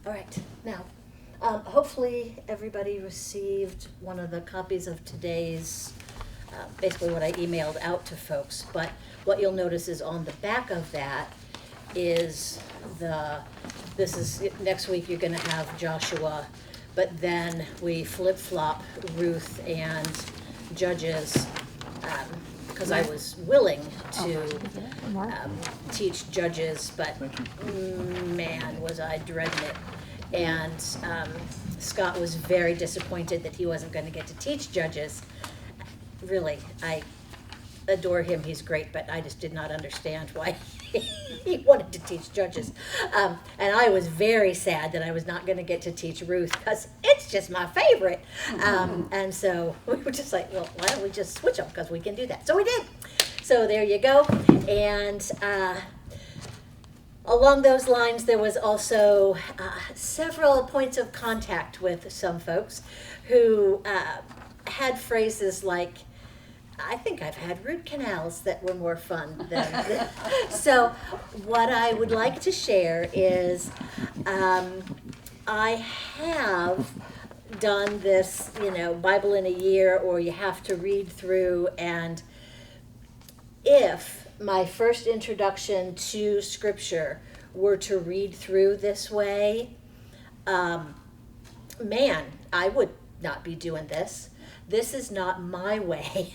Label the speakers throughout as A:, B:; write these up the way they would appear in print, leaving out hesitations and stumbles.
A: All right, now, hopefully everybody received one of the copies of today's, basically what I emailed out to folks. But what you'll notice is on the back of that is next week you're gonna have Joshua, but then we flip-flop Ruth and Judges, because I was willing to teach Judges, but man, was I dreading it. And Scott was very disappointed that he wasn't going to get to teach Judges. Really, I adore him, he's great, but I just did not understand why he wanted to teach Judges. And I was very sad that I was not going to get to teach Ruth, because it's just my favorite. And so we were just like, well, why don't we just switch them, because we can do that. So we did. So there you go. And along those lines, there was also several points of contact with some folks who had phrases like, I think I've had root canals that were more fun than. So what I would like to share is I have done this, Bible in a year, or you have to read through, and if my first introduction to Scripture were to read through this way, man, I would not be doing this. This is not my way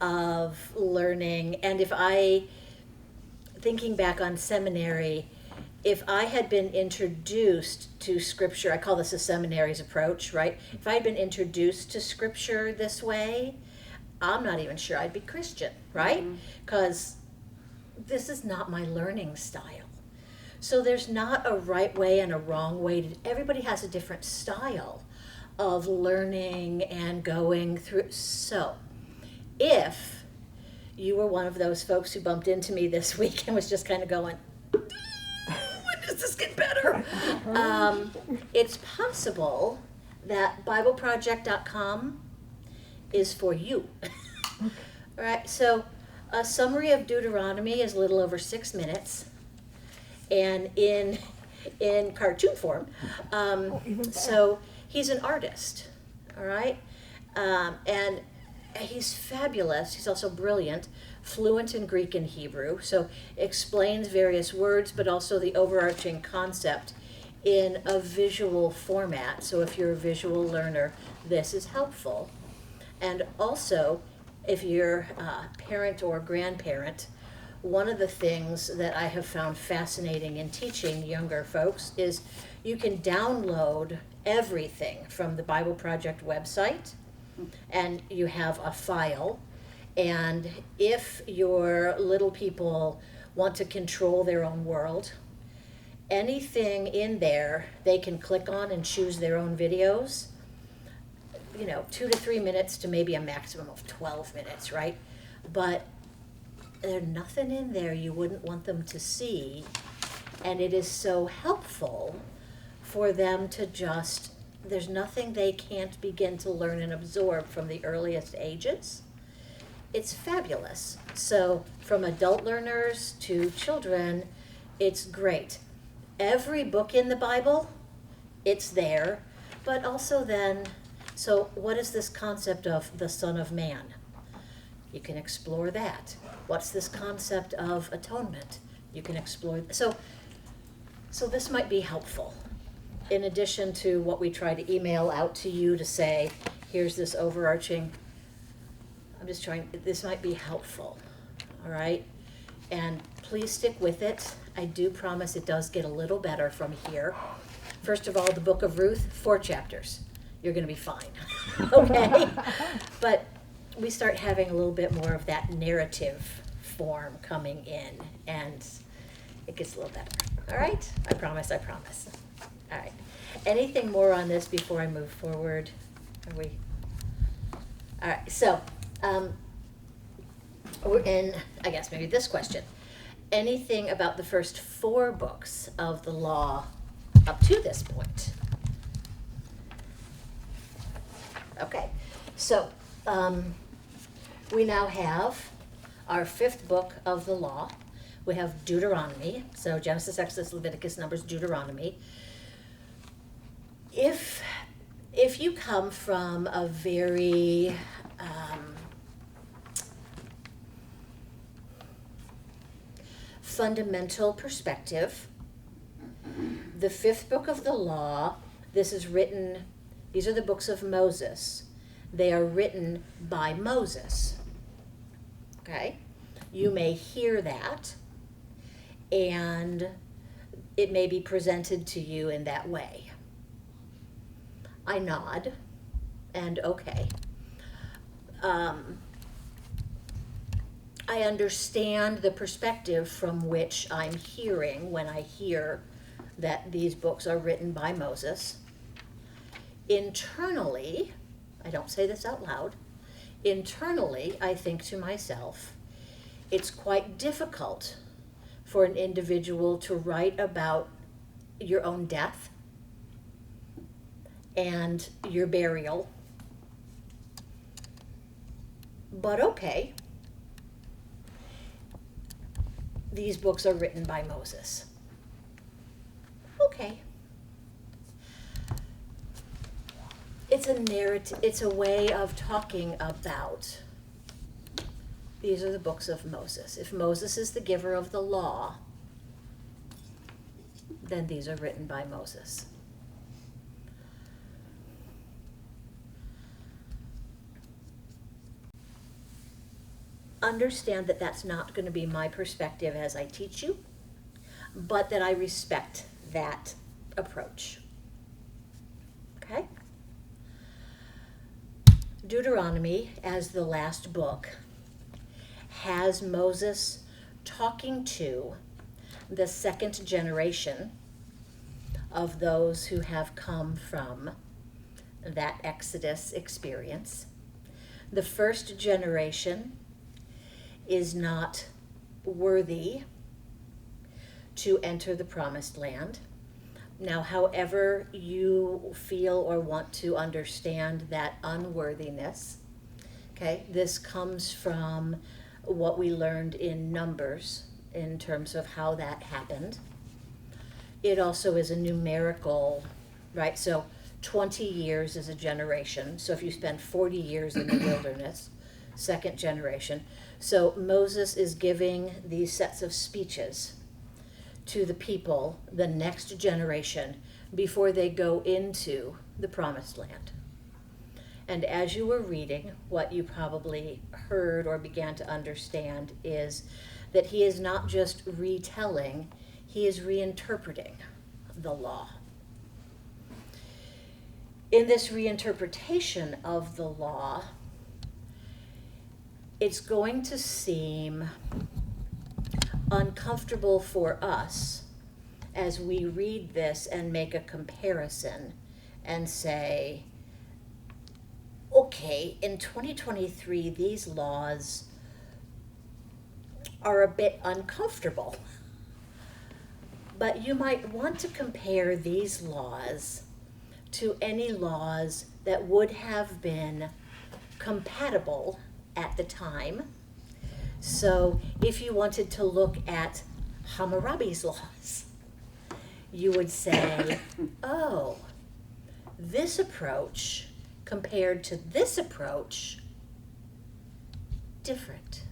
A: of learning. And thinking back on seminary, if I had been introduced to Scripture, I call this a seminary's approach, right? If I had been introduced to Scripture this way, I'm not even sure I'd be Christian, right? Because this is not my learning style. So there's not a right way and a wrong way. Everybody has a different style of learning and going through. So if you were one of those folks who bumped into me this week and was just kind of going, when does this get better? It's possible that BibleProject.com is for you. All right, so a summary of Deuteronomy is a little over 6 minutes, and in cartoon form. So he's an artist, all right, and he's fabulous. He's also brilliant, fluent in Greek and Hebrew, so explains various words, but also the overarching concept in a visual format. So if you're a visual learner, this is helpful. And also, if you're a parent or grandparent, one of the things that I have found fascinating in teaching younger folks is you can download everything from the Bible Project website, and you have a file. And if your little people want to control their own world, anything in there they can click on and choose their own videos. 2 to 3 minutes to maybe a maximum of 12 minutes, right? But there's nothing in there you wouldn't want them to see, and it is so helpful for them to there's nothing they can't begin to learn and absorb from the earliest ages. It's fabulous. So from adult learners to children, it's great. Every book in the Bible, it's there, but also then, so what is this concept of the Son of Man? You can explore that. What's this concept of atonement? You can explore. So this might be helpful. In addition to what we try to email out to you to say, here's this overarching, this might be helpful, all right? And please stick with it. I do promise it does get a little better from here. First of all, the book of Ruth, 4 chapters. You're going to be fine, okay? But we start having a little bit more of that narrative form coming in, and it gets a little better. All right? I promise. All right. Anything more on this before I move forward? Are we? All right. So we're in, I guess, maybe this question. Anything about the first 4 books of the law up to this point? Okay, so we now have our 5th book of the law. We have Deuteronomy, so Genesis, Exodus, Leviticus, Numbers, Deuteronomy. If you come from a very fundamental perspective, the fifth book of the law, these are the books of Moses. They are written by Moses. Okay? You may hear that, and it may be presented to you in that way. I nod, and okay. I understand the perspective from which I'm hearing when I hear that these books are written by Moses. Internally, I don't say this out loud, internally I think to myself, it's quite difficult for an individual to write about your own death and your burial. But okay, these books are written by Moses. Okay. It's a narrative, it's a way of talking about, these are the books of Moses. If Moses is the giver of the law, then these are written by Moses. Understand that that's not going to be my perspective as I teach you, but that I respect that approach. Okay? Deuteronomy, as the last book, has Moses talking to the second generation of those who have come from that Exodus experience. The first generation is not worthy to enter the promised land. Now, however you feel or want to understand that unworthiness, okay, this comes from what we learned in Numbers in terms of how that happened. It also is a numerical, right? So 20 years is a generation. So if you spend 40 years in the wilderness, second generation. So Moses is giving these sets of speeches to the people, the next generation, before they go into the promised land. And as you were reading, what you probably heard or began to understand is that he is not just retelling, he is reinterpreting the law. In this reinterpretation of the law, it's going to seem uncomfortable for us as we read this and make a comparison and say, okay, in 2023, these laws are a bit uncomfortable. But you might want to compare these laws to any laws that would have been compatible at the time. So if you wanted to look at Hammurabi's laws, you would say, oh, this approach compared to this approach, different.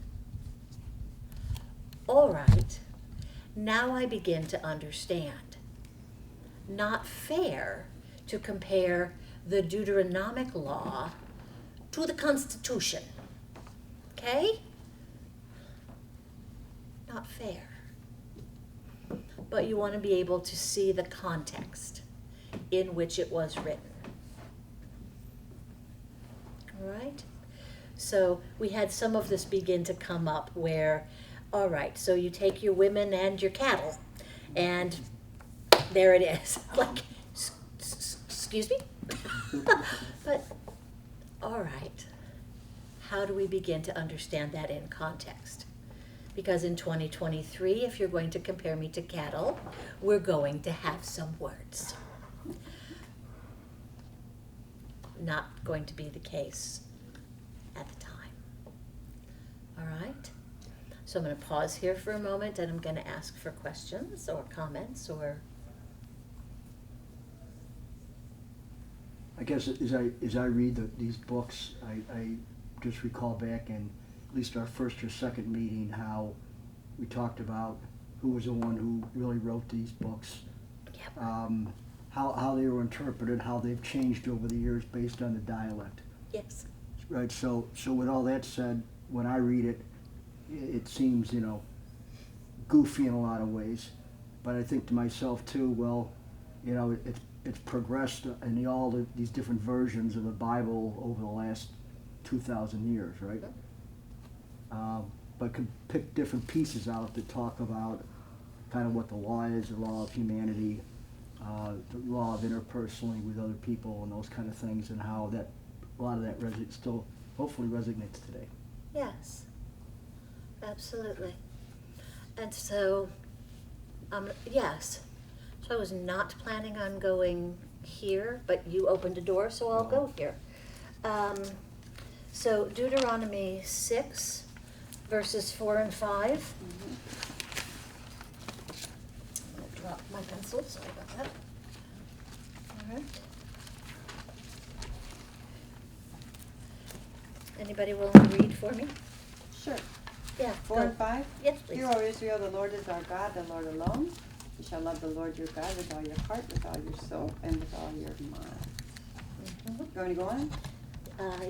A: All right, now I begin to understand. Not fair to compare the Deuteronomic law to the Constitution. Okay? Not fair. But you want to be able to see the context in which it was written. All right? So we had some of this begin to come up where, all right, so you take your women and your cattle, and there it is. Like, excuse me? But, all right, how do we begin to understand that in context? Because in 2023, if you're going to compare me to cattle, we're going to have some words. Not going to be the case at the time. All right? So I'm going to pause here for a moment, and I'm going to ask for questions or comments or...
B: I guess as I read these books, I just recall back in at least our first or second meeting how we talked about who was the one who really wrote these books,
A: Yep.
B: how they were interpreted, how they've changed over the years based on the dialect.
A: Yes.
B: Right. So with all that said, when I read it, it seems goofy in a lot of ways, but I think to myself too, well, it's progressed in these different versions of the Bible over the last 2,000 years, right? But could pick different pieces out to talk about kind of what the law is, the law of humanity, the law of interpersonally with other people, and those kind of things, and how that a lot of that still hopefully resonates today.
A: Yes. Absolutely. And so, yes. So I was not planning on going here, but you opened a door, so I'll go here. So Deuteronomy 6, verses 4 and 5. I'm going to drop my pencil, sorry about that. All right. Anybody willing to read for me?
C: Sure.
A: Yeah.
C: 4 and 5?
A: Yes, please.
C: Hear, O Israel, the Lord is our God, the Lord alone. You shall love the Lord your God with all your heart, with all your soul, and with all your mind.
A: Mm-hmm.
C: You want me to go on?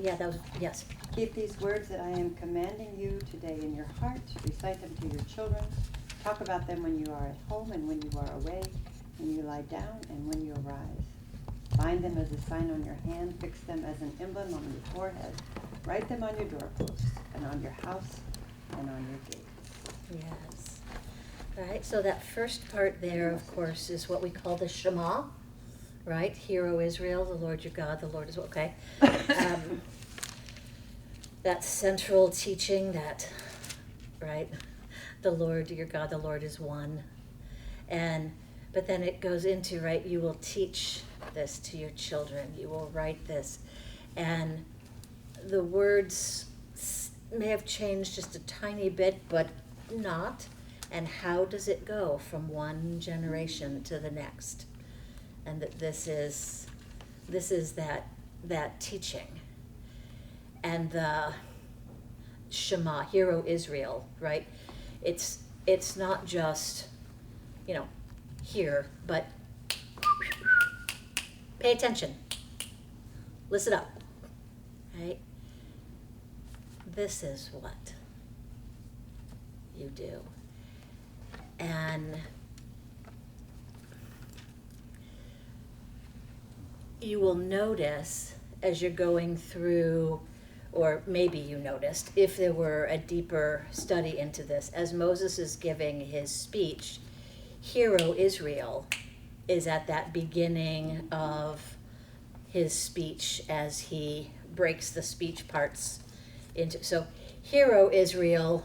A: Yeah, that was, yes.
C: Keep these words that I am commanding you today in your heart. Recite them to your children. Talk about them when you are at home and when you are away, when you lie down and when you arise. Bind them as a sign on your hand. Fix them as an emblem on your forehead. Write them on your doorposts and on your house and on your gates.
A: Yes. All right, so that first part there, of course, is what we call the Shema, right? Hear, O Israel, the Lord your God, the Lord is, okay. That central teaching that, right, the Lord your God, the Lord is one. But then it goes into, right, you will teach this to your children, you will write this. And the words may have changed just a tiny bit, but not. And how does it go from one generation to the next? And that this is that teaching. And the Shema, Hear, O Israel, right? It's not just, hear, but pay attention. Listen up, right? This is what you do. And you will notice as you're going through, or maybe you noticed, if there were a deeper study into this, as Moses is giving his speech, Hear, O Israel is at that beginning of his speech as he breaks the speech parts into. So, Hear, O Israel,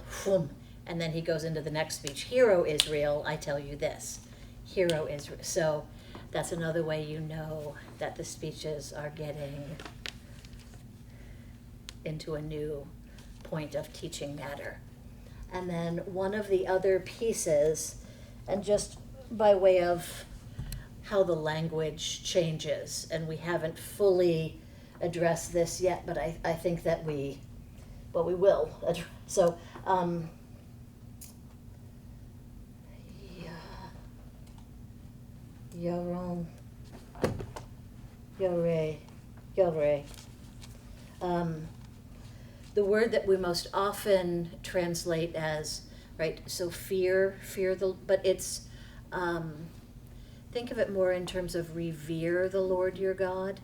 A: and then he goes into the next speech. Hear, O Israel, I tell you this. Hear, O Israel. So that's another way you know that the speeches are getting into a new point of teaching matter. And then one of the other pieces, and just by way of how the language changes, and we haven't fully addressed this yet, but I think that we will. So, Yorom, Yore. The word that we most often translate as, right, so fear, but it's, think of it more in terms of revere the Lord your God.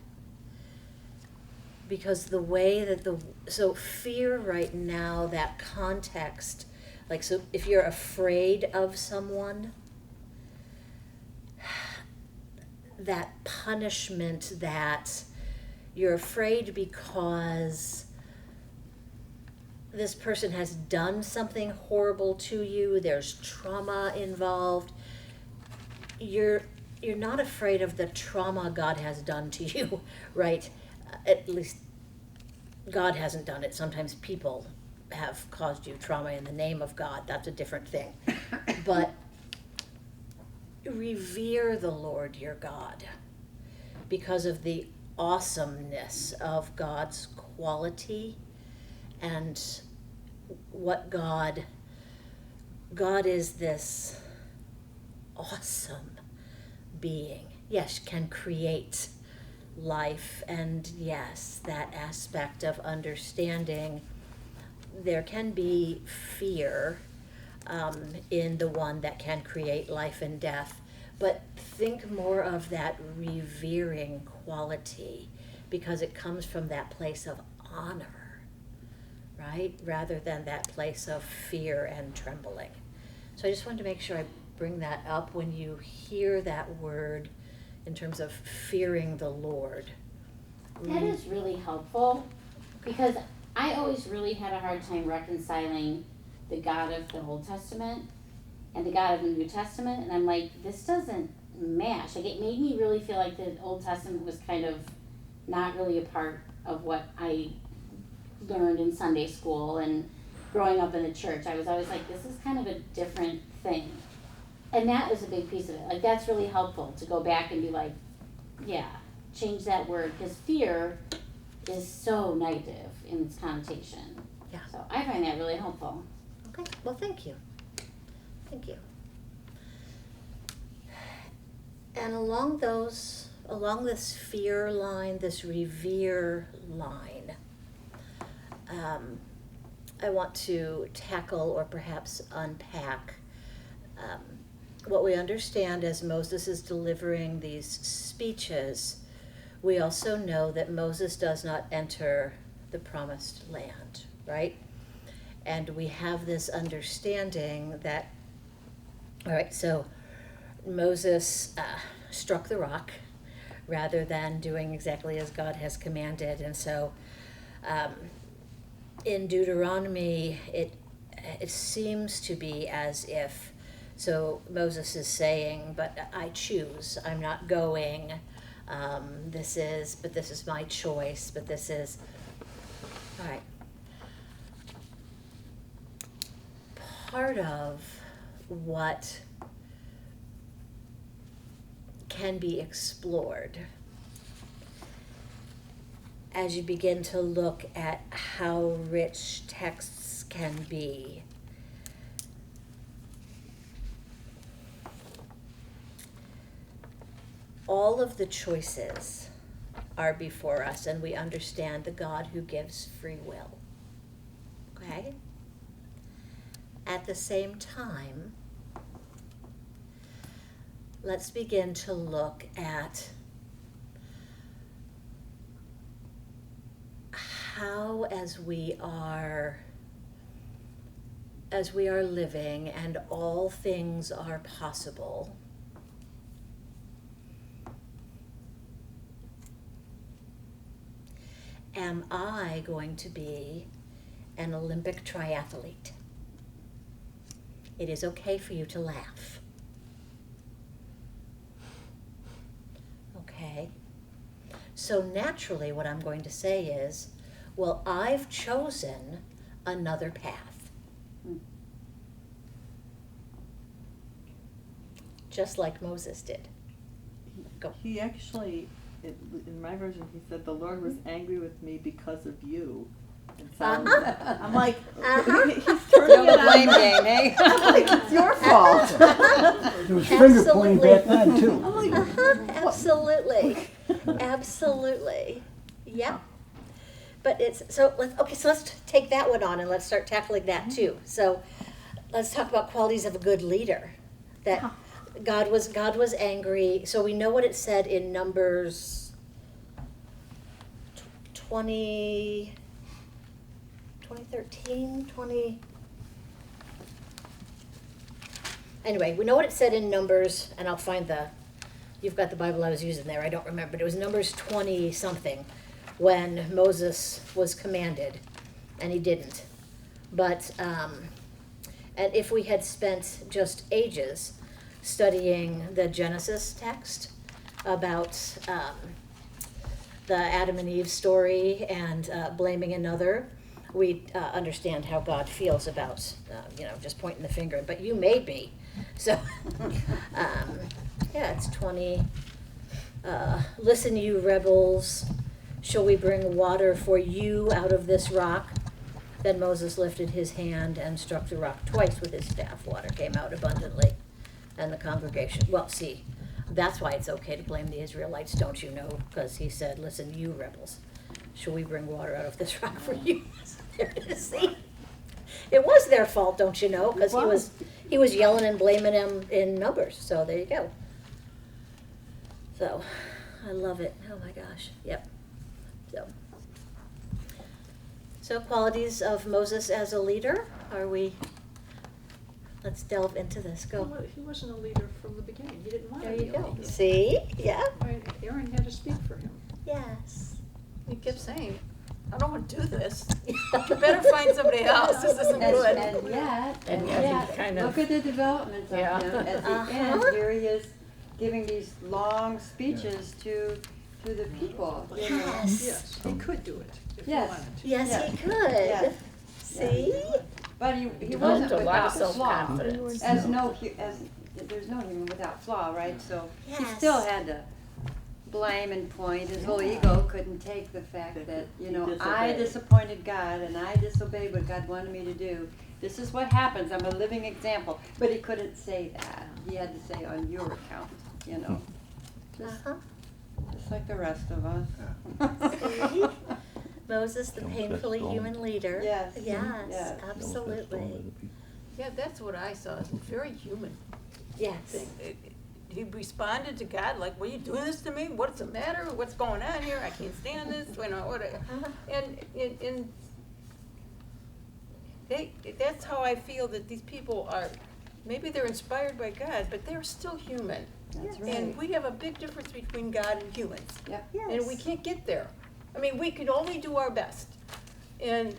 A: Because the way that so fear right now, that context, like, so if you're afraid of someone, that punishment, that you're afraid because this person has done something horrible to you, there's trauma involved. You're not afraid of the trauma God has done to you, right? At least God hasn't done it. Sometimes people have caused you trauma in the name of God. That's a different thing. But revere the Lord your God because of the awesomeness of God's quality and what God is this awesome being. Yes, can create life, and yes, that aspect of understanding. There can be fear in the one that can create life and death, but think more of that revering quality, because it comes from that place of honor, right? Rather than that place of fear and trembling. So I just wanted to make sure I bring that up when you hear that word in terms of fearing the Lord.
D: That is really helpful, because I always really had a hard time reconciling the God of the Old Testament and the God of the New Testament, and I'm like, this doesn't mash. Like, it made me really feel like the Old Testament was kind of not really a part of what I learned in Sunday school and growing up in the church. I was always like, this is kind of a different thing. And that was a big piece of it. Like, that's really helpful to go back and be like, yeah, change that word, because fear is so negative in its connotation.
A: Yeah.
D: So I find that really helpful.
A: Okay, well, thank you. Thank you. And along this fear line, this revere line, I want to tackle or perhaps unpack what we understand as Moses is delivering these speeches. We also know that Moses does not enter the promised land, right? And we have this understanding that, all right, so Moses struck the rock rather than doing exactly as God has commanded. And so in Deuteronomy, it seems to be as if, Moses is saying, but I choose, I'm not going, this is my choice, but this is, all right. Part of what can be explored as you begin to look at how rich texts can be. All of the choices are before us, and we understand the God who gives free will. Okay? At the same time, let's begin to look at how, as we are living and all things are possible, am I going to be an Olympic triathlete? It is okay for you to laugh. Okay? So naturally what I'm going to say is, well, I've chosen another path. Just like Moses did. Go.
E: He actually, in my version, he said, the Lord was angry with me because of you. And so I'm like, he's turning it on me. I'm like, it's your fault.
B: There was finger pointing back then, too.
E: I'm like,
A: Absolutely. Absolutely. Yeah. But so let's take that one on and let's start tackling that too. So let's talk about qualities of a good leader. That God was angry. So we know what it said in Numbers 2013. Anyway, we know what it said in Numbers, and I'll find you've got the Bible I was using there, I don't remember, but it was Numbers 20 something when Moses was commanded, and he didn't. But, and if we had spent just ages studying the Genesis text about the Adam and Eve story and blaming another, we understand how God feels about, just pointing the finger. But you made me. So, yeah, it's 20. Listen, you rebels, shall we bring water for you out of this rock? Then Moses lifted his hand and struck the rock twice with his staff. Water came out abundantly. And the congregation, well, see, that's why it's okay to blame the Israelites, don't you know? Because he said, listen, you rebels, shall we bring water out of this rock for you? There it is, see? It was their fault, don't you know? Because he was yelling and blaming them in Numbers. So there you go. So, I love it. Oh my gosh. Yep. So qualities of Moses as a leader. Let's delve into this. Go.
F: He wasn't a leader from the beginning. He didn't want
A: There
F: to be
A: you
F: a
A: go.
F: leader.
A: See? Yeah.
F: Aaron had to speak for him.
A: Yes.
G: He kept saying, I don't want to do this. You better find somebody else. This isn't good.
C: And yet,
G: kind
C: look at the development of
G: Yeah.
C: him. At the end, here he is giving these long speeches to the people. You know.
A: Yes.
F: Yes, he could do it if he
C: Yes.
F: wanted to.
A: Yes,
C: Yeah.
A: he could.
C: Yeah.
A: See?
C: But he
G: Developed
C: wasn't
G: a lot of
C: without flaw.
G: self-confidence.
C: As there's no human without flaw, right? So he
A: Yes.
C: still had to blame and point. His whole ego couldn't take the fact that, you know, I disappointed God and I disobeyed what God wanted me to do. This is what happens. I'm a living example. But he couldn't say that. He had to say on your account, you know.
A: Uh-huh.
C: Just like the rest of us.
A: See? Moses, the
H: Don't
A: painfully
H: touch
A: human leader.
C: Yes.
A: Yes,
C: Yes.
A: absolutely.
G: Yeah, that's what I saw. It's a very human
A: Yes.
G: thing. He responded to God like, "What are you doing this to me? What's the matter? What's going on here? I can't stand this." You know, and that's how I feel that these people are. Maybe they're inspired by God, but they're still human.
C: That's right.
G: And we have a big difference between God and humans.
C: Yep.
A: Yes.
G: And we can't get there. I mean, we can only do our best. And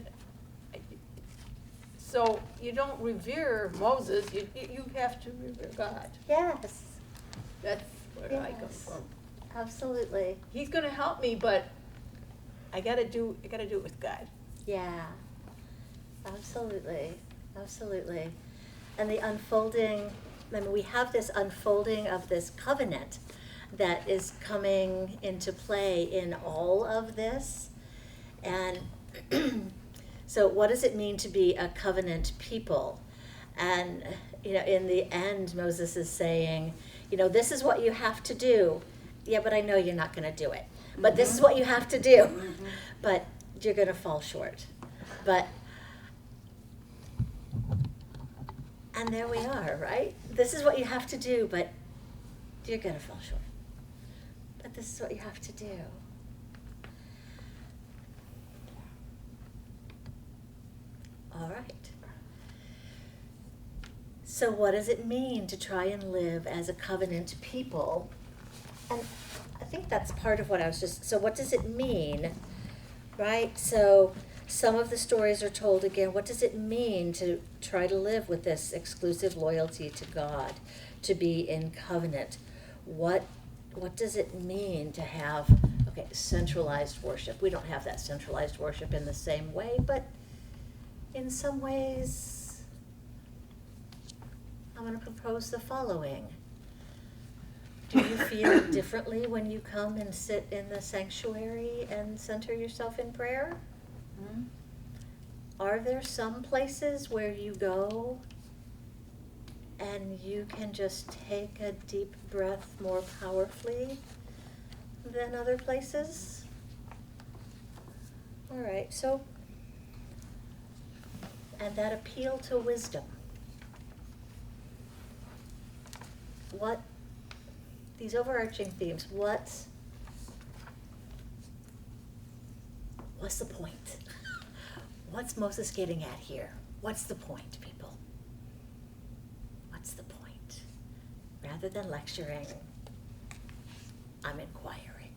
G: so you don't revere Moses, you have to revere God.
A: Yes.
G: That's where I come
A: Yes.
G: from.
A: Absolutely.
G: He's gonna help me, but I gotta do it with God.
A: Yeah. Absolutely. Absolutely. And the unfolding, I mean, we have this unfolding of this covenant that is coming into play in all of this. And so what does it mean to be a covenant people? And, you know, in the end, Moses is saying, you know, this is what you have to do. Yeah, but I know you're not going to do it. But this is what you have to do. But you're going to fall short. But, and there we are, right? This is what you have to do, but you're going to fall short. But this is what you have to do. All right. So what does it mean to try and live as a covenant people? And I think that's part of what I was just, so what does it mean, right? So some of the stories are told again, what does it mean to try to live with this exclusive loyalty to God, to be in covenant? What does it mean to have, okay, centralized worship? We don't have that centralized worship in the same way, but in some ways, I'm going to propose the following. Do you feel differently when you come and sit in the sanctuary and center yourself in prayer?
C: Mhm.
A: Are there some places where you go and you can just take a deep breath more powerfully than other places? All right, so, and that appeal to wisdom. What, these overarching themes, what's the point? What's Moses getting at here? What's the point, people? What's the point? Rather than lecturing, I'm inquiring.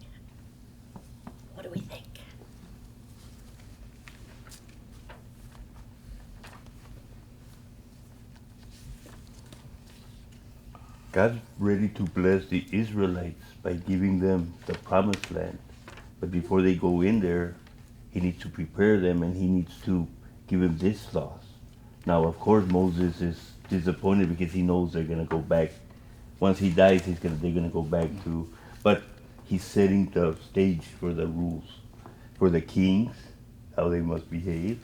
A: What do we think?
H: God's ready to bless the Israelites by giving them the promised land. But before they go in there, he needs to prepare them and he needs to give them this laws. Now, of course, Moses is disappointed because he knows they're going to go back. Once he dies, they're going to go back to. But he's setting the stage for the rules, for the kings, how they must behave,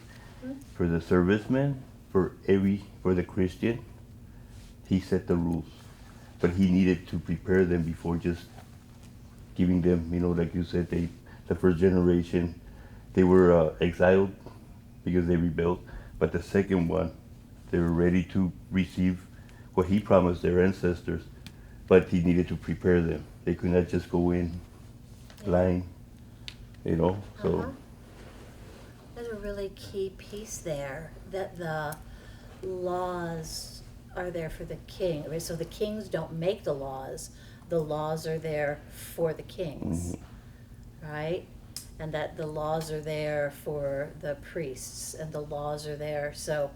H: for the servicemen, for the Christian. He set the rules, but he needed to prepare them before just giving them, like you said, the first generation, they were exiled because they rebelled, but the second one, they were ready to receive what he promised their ancestors, but he needed to prepare them. They could not just go in lying, so.
A: There's a really key piece there, that the laws are there for the king. I mean, so the kings don't make the laws are there for the kings, right? And that the laws are there for the priests, and the laws are there, so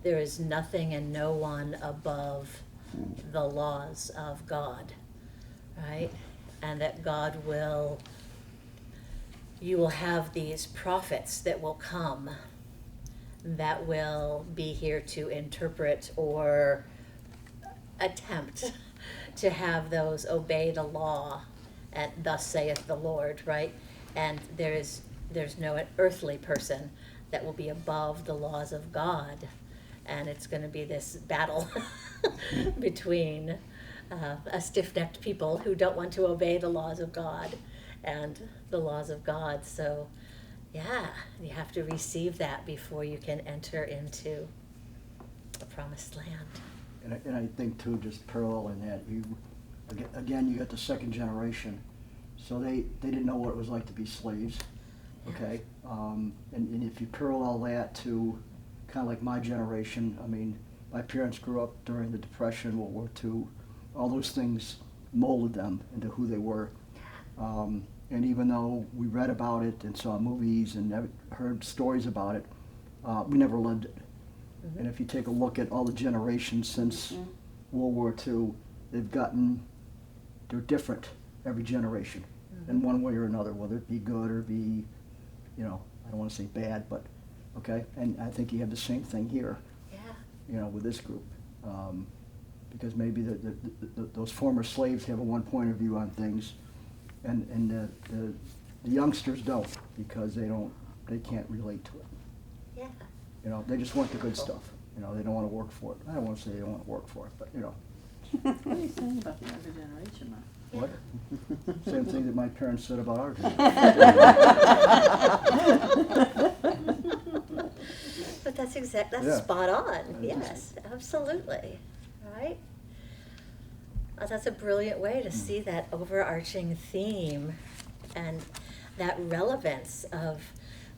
A: there is nothing and no one above the laws of God, right? And that you will have these prophets that will come, that will be here to interpret or attempt to have those obey the law, and thus saith the Lord, right? And there's no earthly person that will be above the laws of God, and it's going to be this battle between a stiff-necked people who don't want to obey the laws of God and the laws of God. So yeah, you have to receive that before you can enter into the promised land.
B: And I think too, just parallel in that, you got the second generation, so they didn't know what it was like to be slaves, okay? And if you parallel that to kind of like my generation, I mean, my parents grew up during the Depression, World War II, all those things molded them into who they were. And even though we read about it and saw movies and heard stories about it, we never lived it. And if you take a look at all the generations since World War II, they're different every generation in one way or another, whether it be good or be, I don't want to say bad, but okay. And I think you have the same thing here, with this group. Because maybe those former slaves have a one point of view on things, and the youngsters don't, because they can't relate to it.
A: Yeah.
B: They just want the good stuff. They don't want to work for it. I don't want to say they don't want to work for it, but
E: What are you saying about the younger generation, though?
B: what? Same thing that my parents said about our generation.
A: But that's spot on. Yes, absolutely. Right? That's a brilliant way to see that overarching theme and that relevance of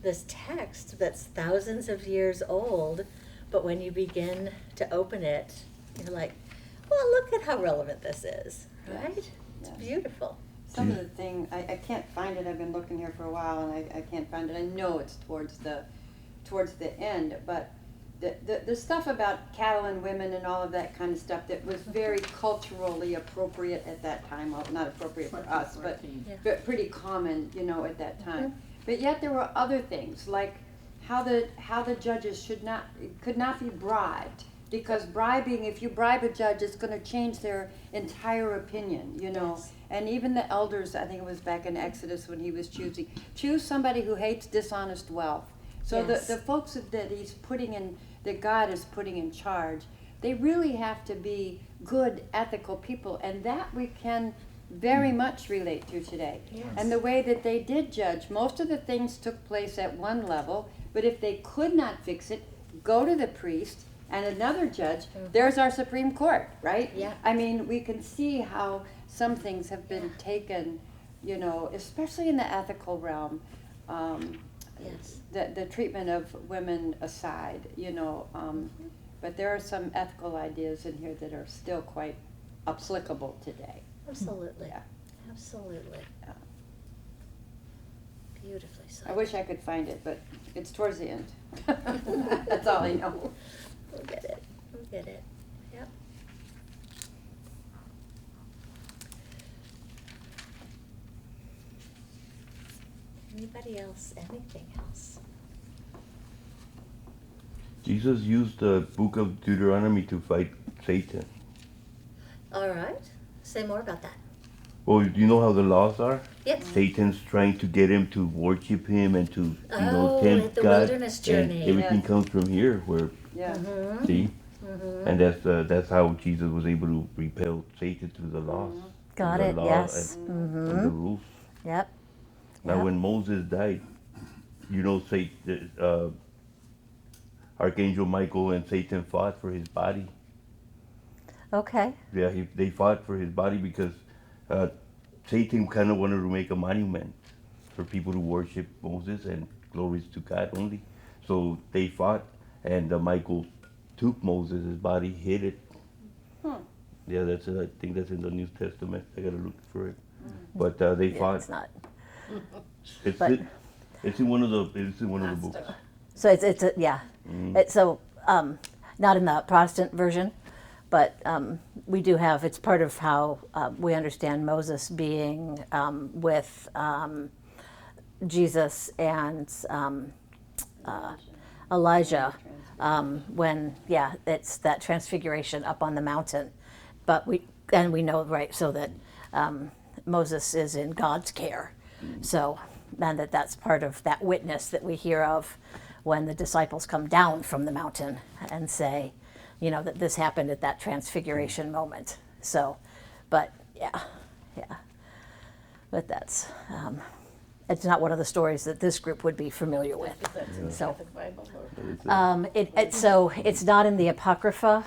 A: this text that's thousands of years old, but when you begin to open it, you're like, well, look at how relevant this is, right? It's beautiful.
C: Some of the thing, I can't find it, I've been looking here for a while and I can't find it. I know it's towards the end, but the stuff about cattle and women and all of that kind of stuff that was very culturally appropriate at that time, well, not appropriate for us, but pretty common, at that time. But yet there were other things, like how the judges could not be bribed, because bribing, if you bribe a judge, it's going to change their entire opinion, Yes. And even the elders, I think it was back in Exodus when he was choose somebody who hates dishonest wealth. So
A: Yes.
C: the folks that God is putting in charge, they really have to be good, ethical people, and that we can very much relate to today.
A: Yes.
C: And the way that they did judge, most of the things took place at one level, but if they could not fix it, go to the priest and another judge. There's our Supreme Court, right?
A: Yeah.
C: I mean, we can see how some things have been taken, especially in the ethical realm.
A: Yes.
C: The treatment of women aside, but there are some ethical ideas in here that are still quite applicable today.
A: Absolutely.
C: Yeah.
A: Absolutely.
C: Yeah.
A: Beautifully said.
C: I wish I could find it, but it's towards the end. That's all I know.
A: We'll get it. We'll get it. Yep. Anybody else? Anything else?
H: Jesus used the book of Deuteronomy to fight Satan.
A: All right. Say more about that.
H: Well, do you know how the laws are?
A: Yeah. Yes.
H: Satan's trying to get him to worship him and to
A: Oh,
H: tempt
A: the
H: God.
A: wilderness journey.
H: And everything
C: Yes.
H: comes from here, where
C: Yeah.
H: see, and that's how Jesus was able to repel Satan through the laws.
I: Got
H: the
I: it,
H: law
I: yes.
H: and the rules.
I: Yep.
H: Now,
I: Yep.
H: when Moses died, Archangel Michael and Satan fought for his body.
I: Okay.
H: Yeah, they fought for his body because Satan kind of wanted to make a monument for people to worship Moses and glories to God only. So they fought, and Michael took Moses' body, hid it. Yeah, that's it. I think that's in the New Testament. I gotta look for it. But they
I: Yeah,
H: fought.
I: it's not.
H: It's
I: but-
H: it's in one of the books.
I: So it's a, yeah. It's not in the Protestant version, but we do have. It's part of how we understand Moses being with Jesus and Elijah when it's that transfiguration up on the mountain. But we know, right, so that Moses is in God's care. So, and that's part of that witness that we hear of when the disciples come down from the mountain and say, that this happened at that transfiguration moment. So, but yeah. But that's, it's not one of the stories that this group would be familiar with. So, it's not in the Apocrypha.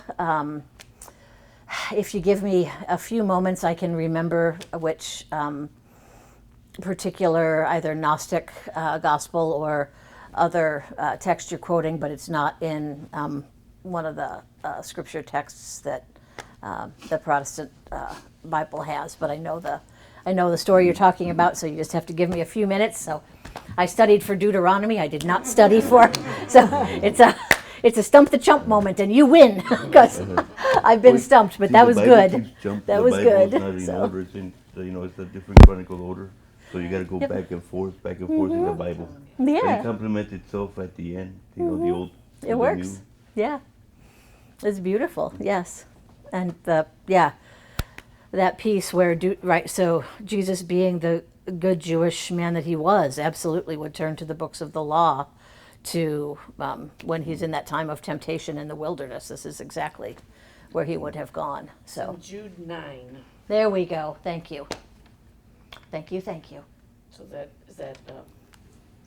I: If you give me a few moments, I can remember which particular either Gnostic gospel or other text you're quoting, but it's not in one of the scripture texts that the Protestant Bible has. But I know the story you're talking about, so you just have to give me a few minutes. So I studied for Deuteronomy. I did not study for, so it's a stump the chump moment, and you win because I've been stumped. But that was good. That was good.
H: The Bible's not in
I: So.
H: order. It's in, it's a different chronicle order. So you got to go back and forth in the Bible. And it
I: Yeah,
H: complements itself at the end. The old.
I: it
H: the
I: works.
H: new.
I: Yeah, it's beautiful. Yes, and that piece where so Jesus, being the good Jewish man that he was, absolutely would turn to the books of the law to when he's in that time of temptation in the wilderness. This is exactly where he would have gone. So
J: Jude 9.
I: there we go. Thank you.
J: So is that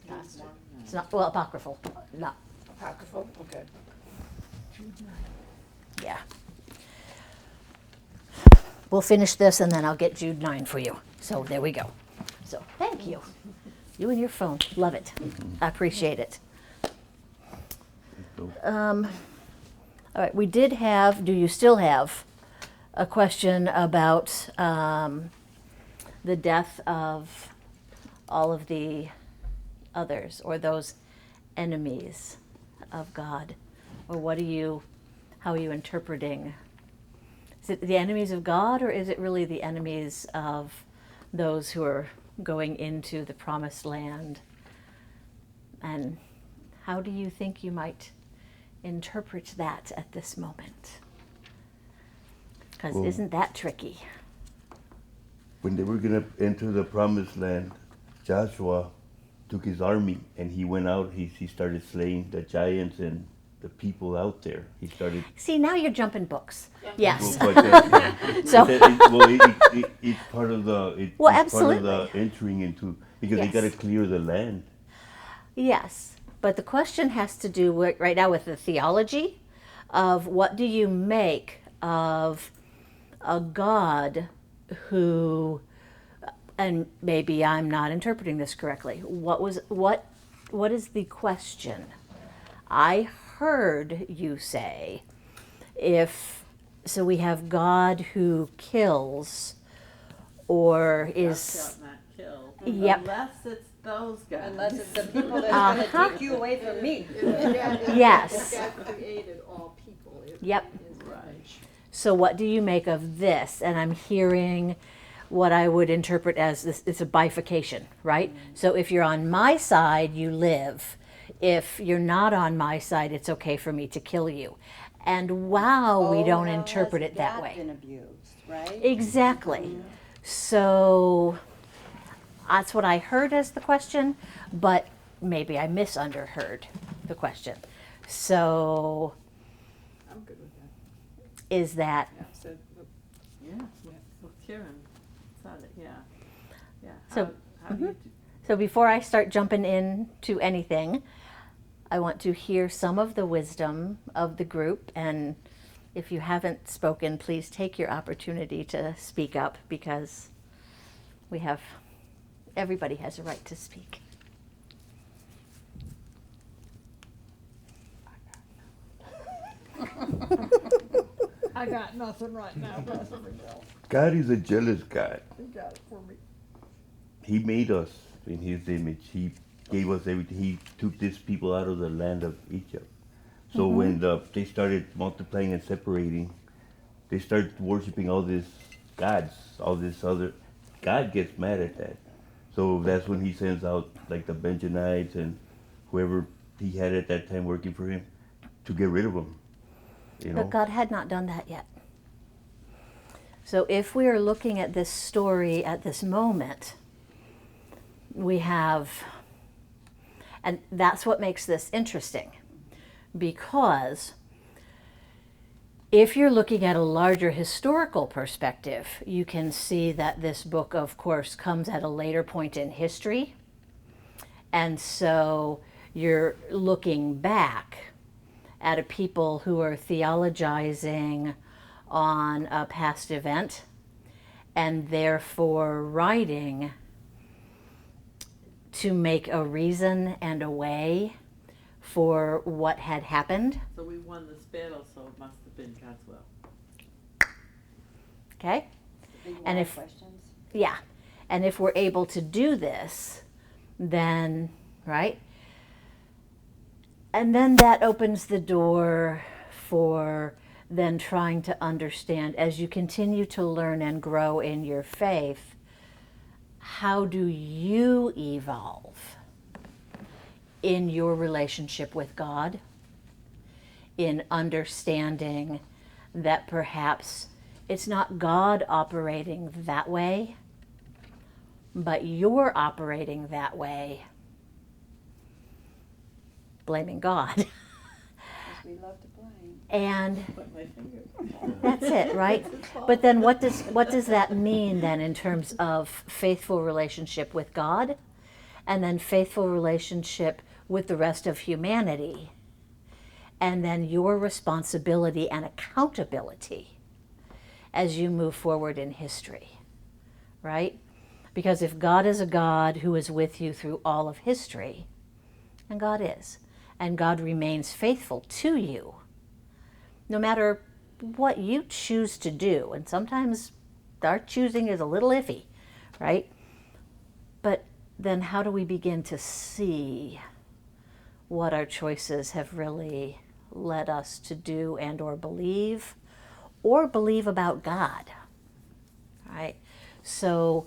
J: Gnostic?
I: It's not apocryphal. Not
J: Apocryphal? Okay.
I: yeah. We'll finish this and then I'll get Jude 9 for you. So there we go. So thank you. You and your phone. Love it. I appreciate it. All right. We did have, do you still have a question about the death of all of the others or those enemies of God? Or how are you interpreting? Is it the enemies of God, or is it really the enemies of those who are going into the promised land? And how do you think you might interpret that at this moment? Because
H: Well,
I: isn't that tricky?
H: When they were going to enter the promised land, Joshua took his army and he went out. He started slaying the giants and the people out there. He started.
I: See, now you're jumping books. Yes.
H: But,
I: So-
H: it's part of the.
I: Well,
H: it's part of the
I: absolutely.
H: entering into, because
I: Yes.
H: they got to clear the land.
I: Yes, but the question has to do with, right now with the theology of what do you make of a God who, and maybe I'm not interpreting this correctly. What is the question? I heard you say, so we have God who kills or
E: Thou
I: is,
E: shalt not kill.
I: Yep.
E: Unless it's those guys.
C: Unless it's the people that's
I: Uh-huh.
C: going to take you away from me.
I: Yes.
F: God created all people.
I: Yep.
F: His image.
I: So what do you make of this? And I'm hearing what I would interpret as this, it's a bifurcation, right? So if you're on my side, you live. If you're not on my side, it's okay for me to kill you. And wow, we don't interpret it that way.
C: Been abused, right?
I: Exactly. So That's what I heard as the question, but maybe I misunderheard the question. So
E: I'm good with that.
I: is that,
E: Yeah, so, yeah, so Karen said it, yeah. Yeah,
I: So,
E: how do you do?
I: so before I start jumping into anything, I want to hear some of the wisdom of the group, and if you haven't spoken, please take your opportunity to speak up, because everybody has a right to speak.
F: I got nothing right now, Pastor Miguel.
H: God is a jealous God.
F: You got it for me.
H: He made us in His image. He gave us everything. He took these people out of the land of Egypt. So when they started multiplying and separating, they started worshiping all these gods, all this other. God gets mad at that. So that's when He sends out like the Benjamites and whoever He had at that time working for Him to get rid of them. You know.
I: But God had not done that yet. So if we are looking at this story at this moment, we have, and that's what makes this interesting, because if you're looking at a larger historical perspective, you can see that this book, of course, comes at a later point in history. And so you're looking back at a people who are theologizing on a past event and therefore writing to make a reason and a way for what had happened.
E: So we won this battle, so it must have been God's will.
I: Okay?
C: Any
I: And
C: more
I: if-
C: questions?
I: Yeah. And if we're able to do this, then, right? And then that opens the door for then trying to understand, as you continue to learn and grow in your faith, how do you evolve in your relationship with God, in understanding that perhaps it's not God operating that way, but you're operating that way, blaming God.
C: Because we love to blame.
I: And
E: Put my finger.
I: that's it, right? But then what does that mean then in terms of faithful relationship with God, and then faithful relationship with the rest of humanity, and then your responsibility and accountability as you move forward in history, right? Because if God is a God who is with you through all of history, and God is, and God remains faithful to you, no matter what you choose to do, and sometimes our choosing is a little iffy, right? But then how do we begin to see what our choices have really led us to do and or believe about God, right? So,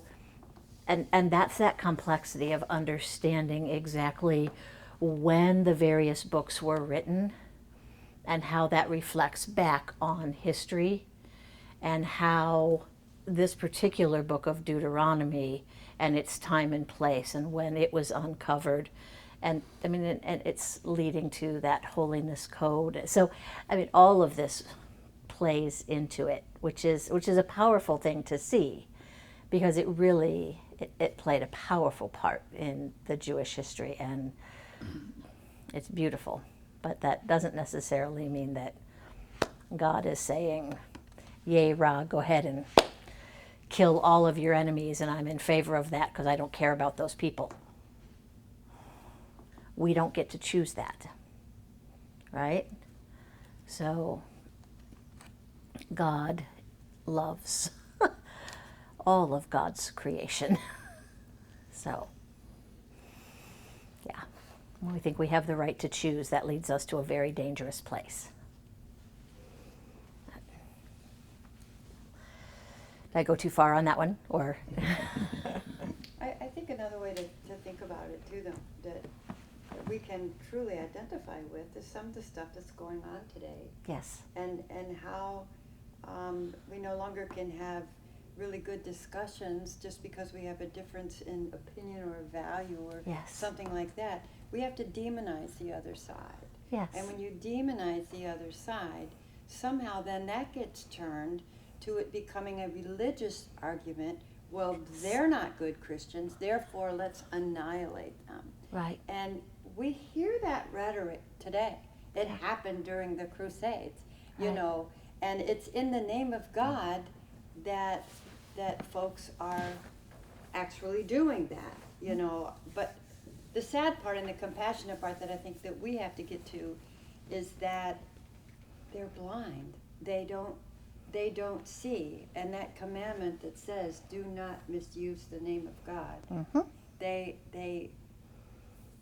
I: and that's that complexity of understanding exactly when the various books were written and how that reflects back on history, and how this particular book of Deuteronomy and its time and place and when it was uncovered, and I mean, and it's leading to that holiness code. So I mean, all of this plays into it, which is a powerful thing to see, because it really it played a powerful part in the Jewish history, and it's beautiful. But that doesn't necessarily mean that God is saying, yay, Ra, go ahead and kill all of your enemies, and I'm in favor of that because I don't care about those people. We don't get to choose that, right? So God loves all of God's creation. So, yeah. When we think we have the right to choose, that leads us to a very dangerous place. Did I go too far on that one, or?
C: I think another way to think about it too, though, that we can truly identify with is some of the stuff that's going on today,
I: Yes.
C: and how we no longer can have really good discussions just because we have a difference in opinion or value or
I: Yes.
C: something like that. We have to demonize the other side.
I: Yes.
C: And when you demonize the other side, somehow then that gets turned to it becoming a religious argument. Well, they're not good Christians, therefore let's annihilate them.
I: Right.
C: And we hear that rhetoric today. It happened during the Crusades, you
I: Right.
C: know, and it's in the name of God that folks are actually doing that, you know. But the sad part and the compassionate part that I think that we have to get to is that they're blind. They don't see. And that commandment that says, do not misuse the name of God,
I: Mm-hmm.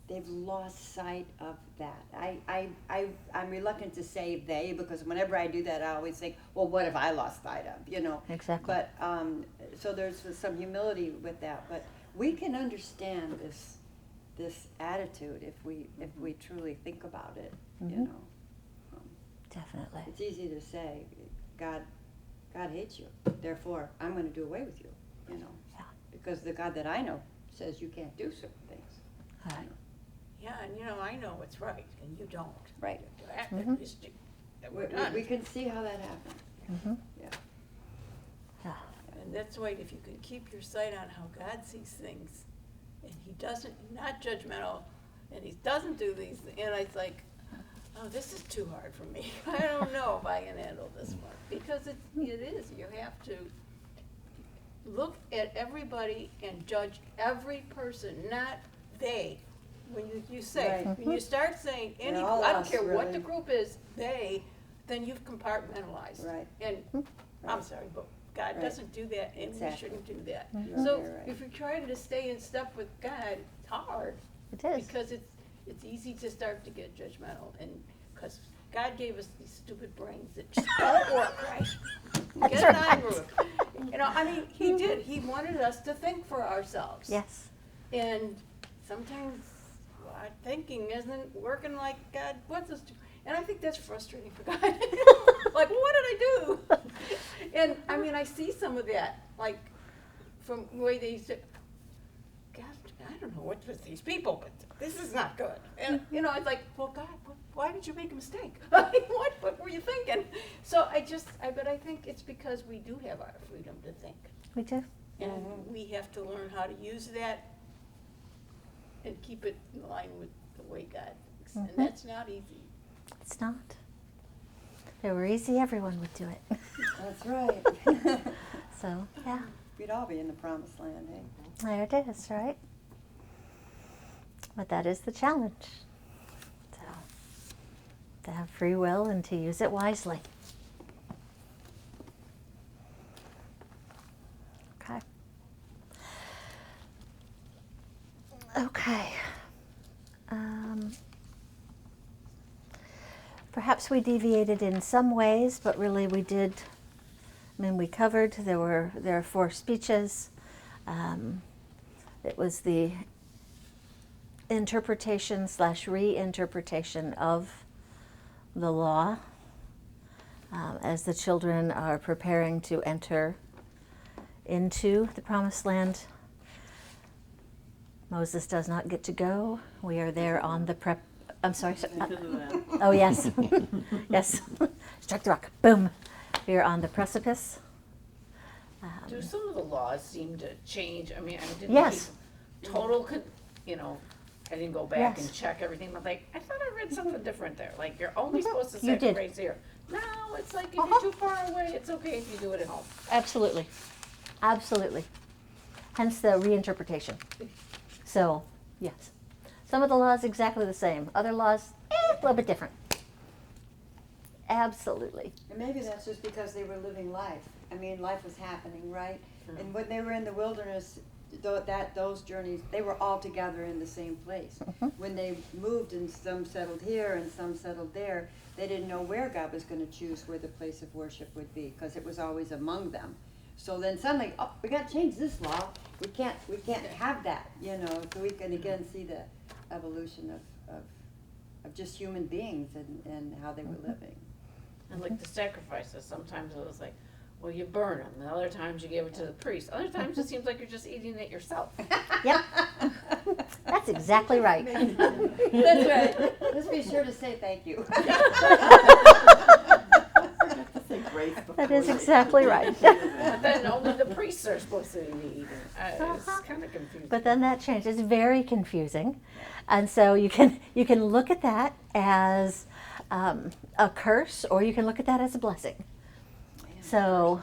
C: they've lost sight of that. I'm reluctant to say they, because whenever I do that, I always think, well, what have I lost sight of, you know?
I: Exactly.
C: But, so there's some humility with that, but we can understand this attitude if we truly think about it, you
I: Mhm.
C: know?
I: Definitely.
C: It's easy to say, God hates you, therefore I'm gonna do away with you, you know?
I: Yeah.
C: Because the God that I know says you can't do certain things.
I: Right.
G: Yeah, and you know, I know what's right, and you don't.
C: Right.
G: You act
I: Mhm.
G: like this, that we're done.
C: We can see how that happens.
I: Mm-hmm.
C: Yeah.
I: Yeah.
G: And that's why if you can keep your sight on how God sees things, and he doesn't, not judgmental, and he doesn't do these, and it's like, oh, this is too hard for me. I don't know if I can handle this one. Because it is, you have to look at everybody and judge every person, not they. When you say,
C: Right.
G: when you start saying any,
C: They're all
G: I don't
C: us,
G: care what
C: really.
G: the group is, they, then you've compartmentalized.
C: Right.
G: And, I'm sorry, but God
C: Right.
G: doesn't do that, and we
C: Exactly.
G: shouldn't do that.
C: You're
G: So,
C: very right.
G: if you're trying to stay in step with God, it's hard.
I: It is.
G: Because it's easy to start to get judgmental, and, because God gave us these stupid brains that just don't work, right?
I: That's
G: Get it
I: right.
G: on route. You know, I mean, he did, he wanted us to think for ourselves.
I: Yes.
G: And sometimes our thinking isn't working like God wants us to. And I think that's frustrating for God. Like, what did I do? And I mean, I see some of that, like, from the way they used to, God, I don't know what with these people, but this is not good. And, you know, it's like, well, God, why did you make a mistake? What were you thinking? So but I think it's because we do have our freedom to think.
I: We do.
G: And we have to learn how to use that and keep it in line with the way God thinks.
I: Mhm.
G: And that's not easy.
I: It's not. If it were easy, everyone would do it.
C: That's right.
I: So, yeah.
C: We'd all be in the promised land, eh?
I: There it is, right? But that is the challenge. So, to have free will and to use it wisely. Okay. Okay. Perhaps we deviated in some ways, but really we did. I mean, we covered. There are 4 speeches. It was the interpretation / reinterpretation of the law as the children are preparing to enter into the promised land. Moses does not get to go. We are there on the prep. I'm sorry.
E: Because of that.
I: Oh, yes. Yes. Struck the rock. Boom. We are on the precipice.
J: Do some of the laws seem to change? I mean, I didn't
I: Yes.
J: keep total, you know, I didn't go back
I: Yes.
J: and check everything, but like, I thought I read something different there, like, you're only
I: Mhm.
J: supposed to
I: You did.
J: sacrifice here. No, it's like, if
I: Uh-huh.
J: you're too far away, it's okay if you do it at home.
I: Absolutely. Absolutely. Hence the reinterpretation. So, yes. Some of the laws exactly the same. Other laws, a little bit different. Absolutely.
C: And maybe that's just because they were living life. I mean, life was happening, right? And when they were in the wilderness, those journeys, they were all together in the same place. When they moved and some settled here and some settled there, they didn't know where God was going to choose where the place of worship would be, because it was always among them. So then suddenly, oh, we got to change this law. We can't have that, you know. So we can again see the evolution of just human beings and how they were living.
J: And like the sacrifices, sometimes it was like, well, you burn them. The other times you give it to the priest. Other times it seems like you're just eating it yourself.
I: Yep. That's exactly right.
C: That's right. Just be sure to say thank you.
E: Say grace before
I: That is
E: you-
I: exactly right.
J: But then only the priests are supposed to be eating. It's kind of confusing.
I: But then that changed. It's very confusing, and so you can look at that as a curse, or you can look at that as a blessing. So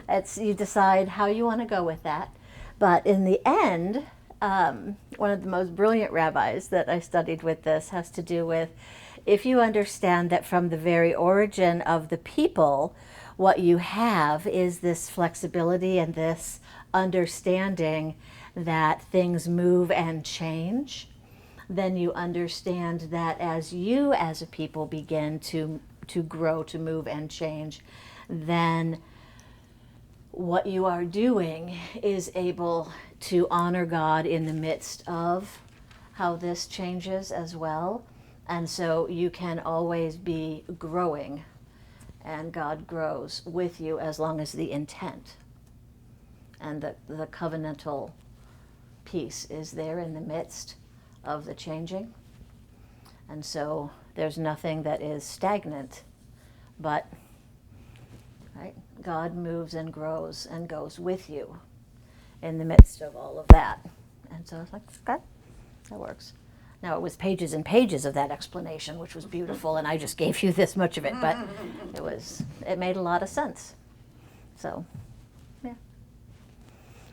I: it's you decide how you want to go with that. But in the end, one of the most brilliant rabbis that I studied with this has to do with if you understand that from the very origin of the people, what you have is this flexibility and this understanding that things move and change, then you understand that as you as a people begin to grow, to move and change, then what you are doing is able to honor God in the midst of how this changes as well. And so you can always be growing, and God grows with you as long as the intent and the covenantal piece is there in the midst of the changing. And so there's nothing that is stagnant, but right, God moves and grows and goes with you in the midst of all of that. And so I was like, okay, that works. Now, it was pages and pages of that explanation, which was beautiful, and I just gave you this much of it, but it made a lot of sense. So, yeah.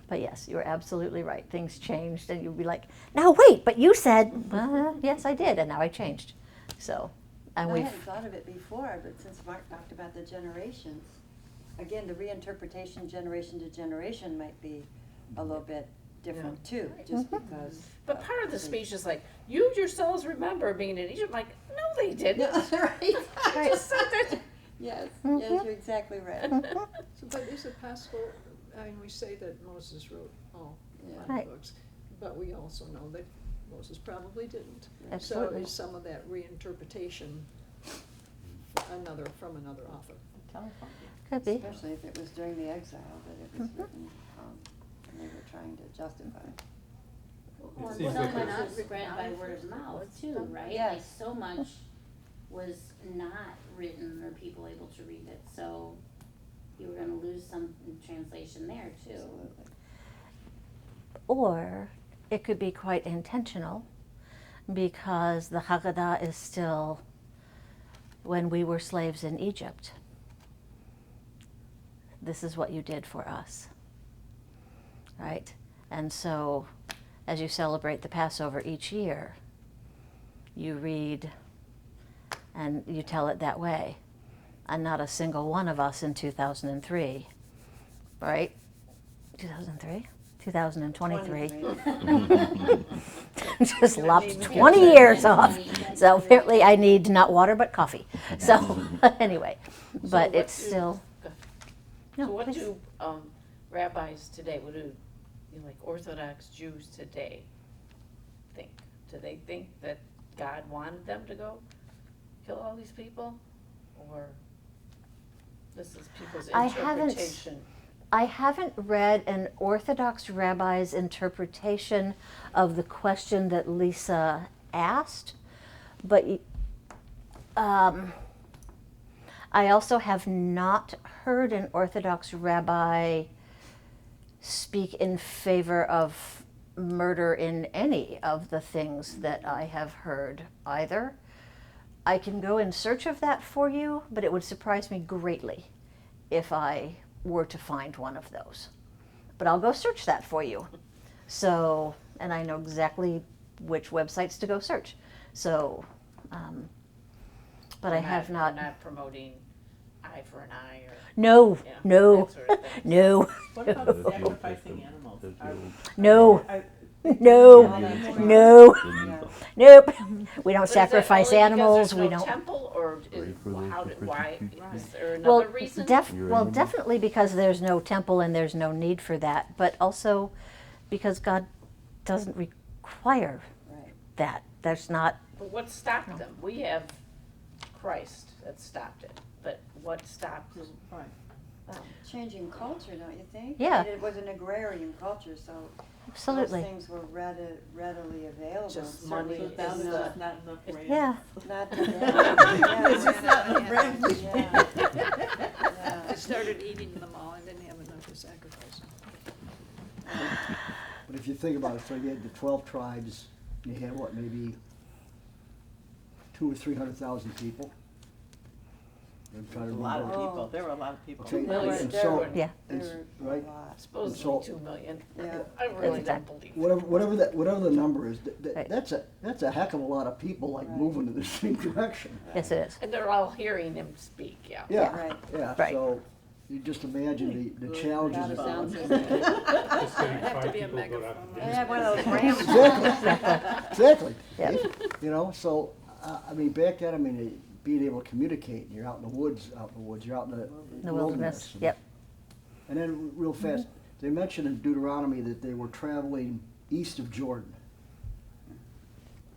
I: But yes, you're absolutely right. Things changed, and you'd be like, now wait, but you said, yes, I did, and now I changed. So, and
C: I
I: we've,
C: hadn't thought of it before, but since Mark talked about the generations, again, the reinterpretation generation to generation might be a little bit different too, just because.
J: But part of the speech is like, you yourselves remember being in Egypt. I'm like, no, they didn't.
C: Right.
J: I just said that.
C: Yes, yes, you're exactly right.
F: So, but is it possible, I mean, we say that Moses wrote all
C: Yeah.
F: five
I: Right.
F: books, but we also know that Moses probably didn't.
I: Absolutely.
F: So is some of that reinterpretation from another author?
I: could be.
C: Especially if it was during the exile that it was written, and they were trying to justify.
D: Well,
K: seems
D: so
K: like
D: much
K: it's-
D: was spread by word of mouth too, right?
C: Yes.
D: Like so much was not written or people able to read it, so you were gonna lose some translation there too.
C: Absolutely.
I: Or it could be quite intentional, because the Haggadah is still when we were slaves in Egypt. This is what you did for us, right? And so as you celebrate the Passover each year, you read and you tell it that way. And not a single one of us in 2003, right? 2003? 2023. Just lopped 20 years off. So apparently I need not water but coffee. So anyway, but it's still.
J: So what
I: please.
J: do rabbis today, what do like Orthodox Jews today think? Do they think that God wanted them to go kill all these people? Or this is people's interpretation?
I: I haven't read an Orthodox rabbi's interpretation of the question that Lisa asked, but I also have not heard an Orthodox rabbi speak in favor of murder in any of the things that I have heard either. I can go in search of that for you, but it would surprise me greatly if I were to find one of those. But I'll go search that for you. So, and I know exactly which websites to go search. So, but I have not.
J: We're not promoting eye for an eye or.
I: No,
J: Yeah,
I: no,
J: that sort of thing.
I: no,
E: What
H: That's
E: about
H: the Old
E: sacrificing
H: Testament.
E: animals?
H: That's the
E: Are-
H: Old-
I: no,
E: are-
I: no,
H: Yeah.
I: no,
H: the legal.
I: nope. We don't
J: But is that
I: sacrifice
J: only because
I: animals.
J: there's
I: We
J: no
I: don't.
J: temple, or
H: Pray for those
J: how
H: who
J: did, why,
H: persecute
J: is there
I: Well,
J: another reason?
H: Your
I: well,
H: animals.
I: definitely because there's no temple and there's no need for that, but also because God doesn't require
C: Right.
I: that. There's not.
J: But what stopped them? We have Christ that stopped it, but what stopped
E: Right.
C: Changing culture, don't you think?
I: Yeah.
C: And it was an agrarian culture, so
I: Absolutely.
C: most things were readily available.
J: Just
C: Certainly
J: money
E: So now
J: is
E: there's
J: the-
E: just not enough rain.
I: Yeah.
C: Not today.
E: There's just not enough rain.
F: They started eating them all and didn't have enough to sacrifice.
B: But if you think about it, so you had the 12 tribes, you had what, maybe 200,000 or 300,000 people? I'm trying
E: There's
B: to
E: a lot of
B: remember.
E: people, there were a lot of people.
B: Okay,
J: million.
B: and
C: There
B: so,
C: were-
I: Yeah.
C: there
B: it's-
C: were a
B: right?
C: lot.
J: Supposedly
B: So-
J: 2 million.
C: Yeah.
J: I really
I: That's
J: don't believe it.
B: whatever the number is,
I: Right.
B: that's a heck of a lot of people like
C: Right.
B: moving in the same direction.
I: Yes, it is.
J: And they're all hearing him speak, yeah.
B: Yeah,
C: Right.
B: yeah,
I: Right.
B: so you just imagine the challenges.
C: Got a
B: that-
C: sound
F: Have to be a megaphone.
C: I had one of those ramps.
B: Exactly.
I: Yeah.
B: You know, so, I mean, back then, I mean, being able to communicate, you're out in the woods, you're out in
I: The wilderness.
B: and-
I: Yep.
B: And then real fast, they mentioned in Deuteronomy that they were traveling east of Jordan.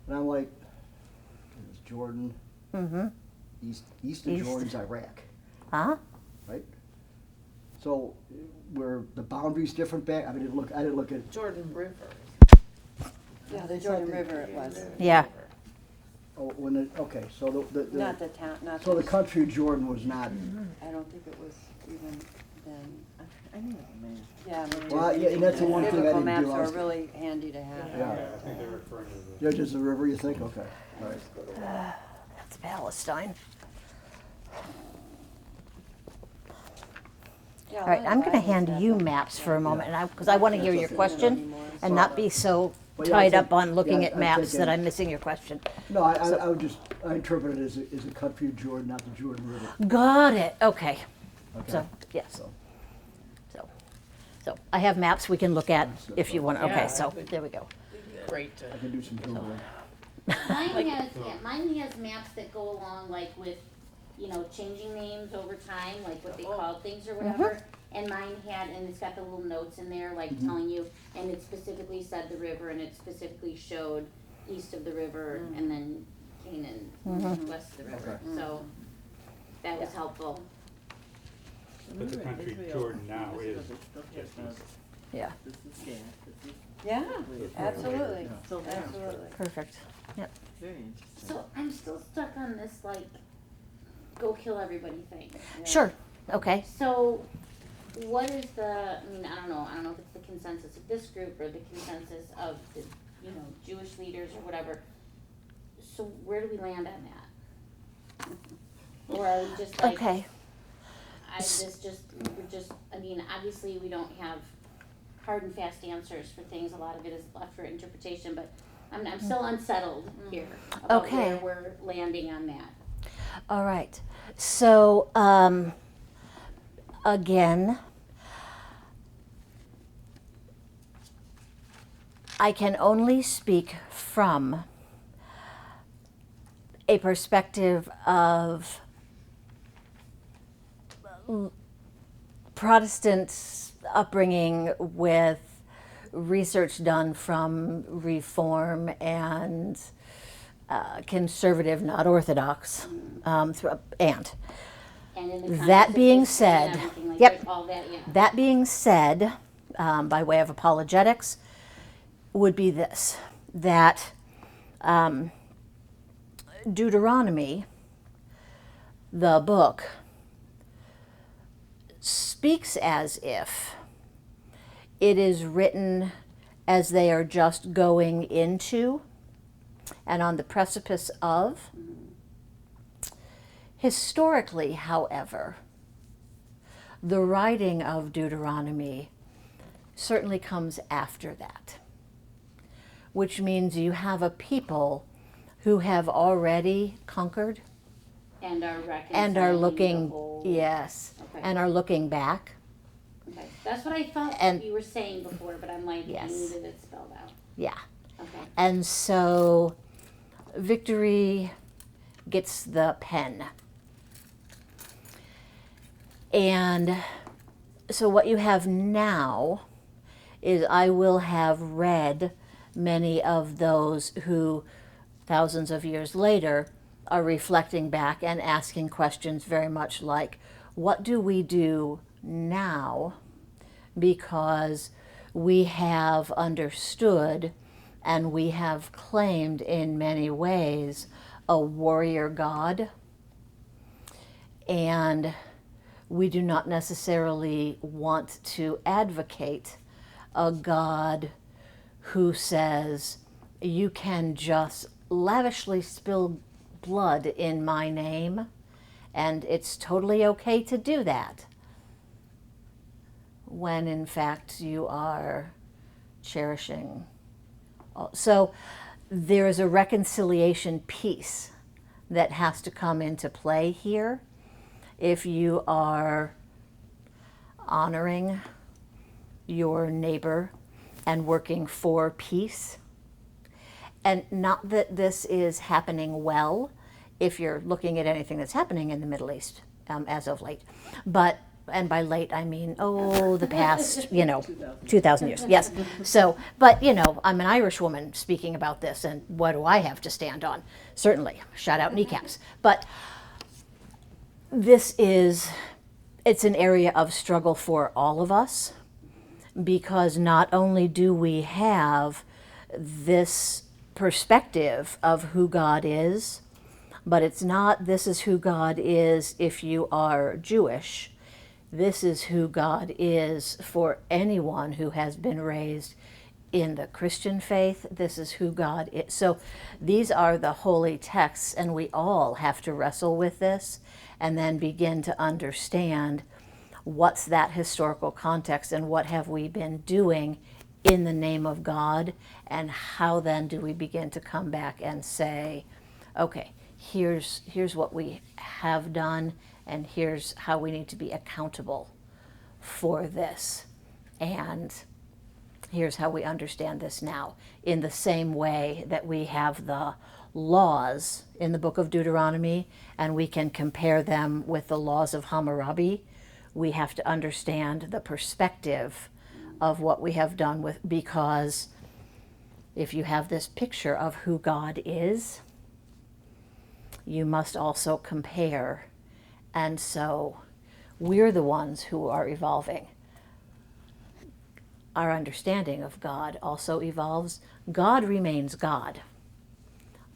B: And I'm like, is Jordan,
I: Mm-hmm.
B: east of
I: East.
B: Jordan's Iraq,
I: Huh?
B: right? So were the boundaries different back? I mean, I didn't look at,
J: Jordan River.
C: Yeah, the Jordan River it was.
I: Yeah.
B: oh, when it, okay, so
C: Not the town, not
B: so the
C: the,
B: country of Jordan was not,
C: I don't think it was even then.
E: I need a man.
C: Yeah. but
B: Well, yeah, and that's the one thing I
C: biblical
B: didn't do.
C: maps
B: I
C: are
B: was-
C: really handy to have.
B: yeah.
K: I think they're referring to the.
B: Judges the river, you think? Okay, all right.
I: That's Palestine.
C: Yeah,
I: All right,
C: a lot
I: I'm
C: of
I: going to
C: Bibles
I: hand
C: have
I: you
C: them.
I: maps for a moment, and because I want to hear your
C: Doesn't
I: question
C: anymore.
I: and not be so
B: Well, yeah, I
I: tied
B: think-
I: up on looking
B: yeah,
I: at
B: I'm
I: maps that
B: thinking-
I: I'm missing your question.
B: No, I would just, I interpret it as a country of Jordan, not the Jordan River.
I: Got it. Okay.
B: Okay.
I: So, yes.
B: So,
I: So I have maps we can look at if you want. Okay,
J: Yeah,
I: so
J: that would-
I: there we go.
J: Great to.
B: I can do some Googling.
D: Mine has maps that go along like with, you know, changing names over time, like what they called things or whatever. And mine had, and it's got the little notes in there, like telling you, and it specifically said the river, and it specifically showed east of the river, and then Canaan, west of the river.
B: Okay.
D: So that was helpful.
K: But the country
E: Israel-
K: Jordan now is
E: Israel still
K: just
E: has,
K: east.
I: Yeah.
E: This is gas, this is
C: Yeah,
K: Yeah.
C: absolutely,
E: still there.
C: absolutely.
I: Perfect. Yep.
E: Very interesting.
D: So I'm still stuck on this, like, go kill everybody thing.
I: Sure. Okay.
D: So, what is the, I mean, I don't know if it's the consensus of this group or the consensus of the, you know, Jewish leaders or whatever. So where do we land on that? Or are we just like,
I: Okay.
D: I mean, obviously we don't have hard and fast answers for things, a lot of it is left for interpretation, but I'm still unsettled here about
I: Okay.
D: where we're landing on that.
I: All right. So, again, I can only speak from a perspective of Protestant upbringing with research done from Reform and conservative, not Orthodox, and
D: And in the
I: That
D: context of
I: being
D: history and
I: said,
D: everything like
I: yep.
D: that, all that, yeah.
I: that being said, by way of apologetics, would be this, that Deuteronomy, the book, speaks as if it is written as they are just going into and on the precipice of. Historically, however, the writing of Deuteronomy certainly comes after that, which means you have a people who have already conquered
D: And are reconciling
I: and are looking,
D: the whole.
I: yes,
D: Okay.
I: and are looking back.
D: Okay, that's what I thought
I: And-
D: you were saying before, but I'm like, I
I: Yes.
D: needed it spelled out.
I: Yeah.
D: Okay.
I: And so Victory gets the pen. And so what you have now is I will have read many of those who, thousands of years later, are reflecting back and asking questions very much like, what do we do now because we have understood and we have claimed in many ways a warrior God, and we do not necessarily want to advocate a God who says you can just lavishly spill blood in my name and it's totally okay to do that, when in fact you are cherishing. So there is a reconciliation piece that has to come into play here if you are honoring your neighbor and working for peace. And not that this is happening well if you're looking at anything that's happening in the Middle East as of late. But, and by late I mean, the past, 2,000 years, yes. So, but I'm an Irish woman speaking about this, and what do I have to stand on? Certainly, shout out kneecaps. But it's an area of struggle for all of us, because not only do we have this perspective of who God is, but it's not this is who God is if you are Jewish. This is who God is for anyone who has been raised in the Christian faith. This is who God is. So these are the holy texts, and we all have to wrestle with this and then begin to understand what's that historical context and what have we been doing in the name of God, and how then do we begin to come back and say, okay, here's what we have done, and here's how we need to be accountable for this, and here's how we understand this now, in the same way that we have the laws in the book of Deuteronomy and we can compare them with the laws of Hammurabi. We have to understand the perspective of what we have done with, because if you have this picture of who God is, you must also compare. And so we're the ones who are evolving. Our understanding of God also evolves. God remains God,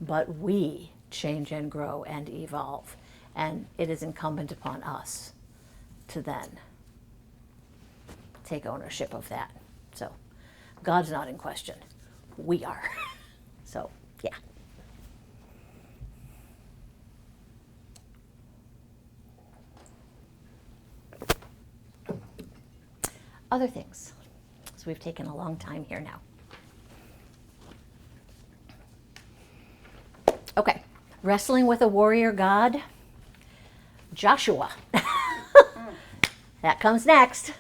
I: but we change and grow and evolve. And it is incumbent upon us to then take ownership of that. So God's not in question. We are. So, yeah. Other things. So we've taken a long time here now. Okay. Wrestling with a warrior God. Joshua. That comes next.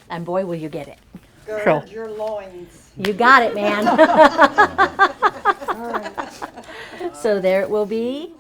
I: And boy, will you get it.
C: Gird your loins.
I: You got it, man.
C: All right.
I: So there it will be.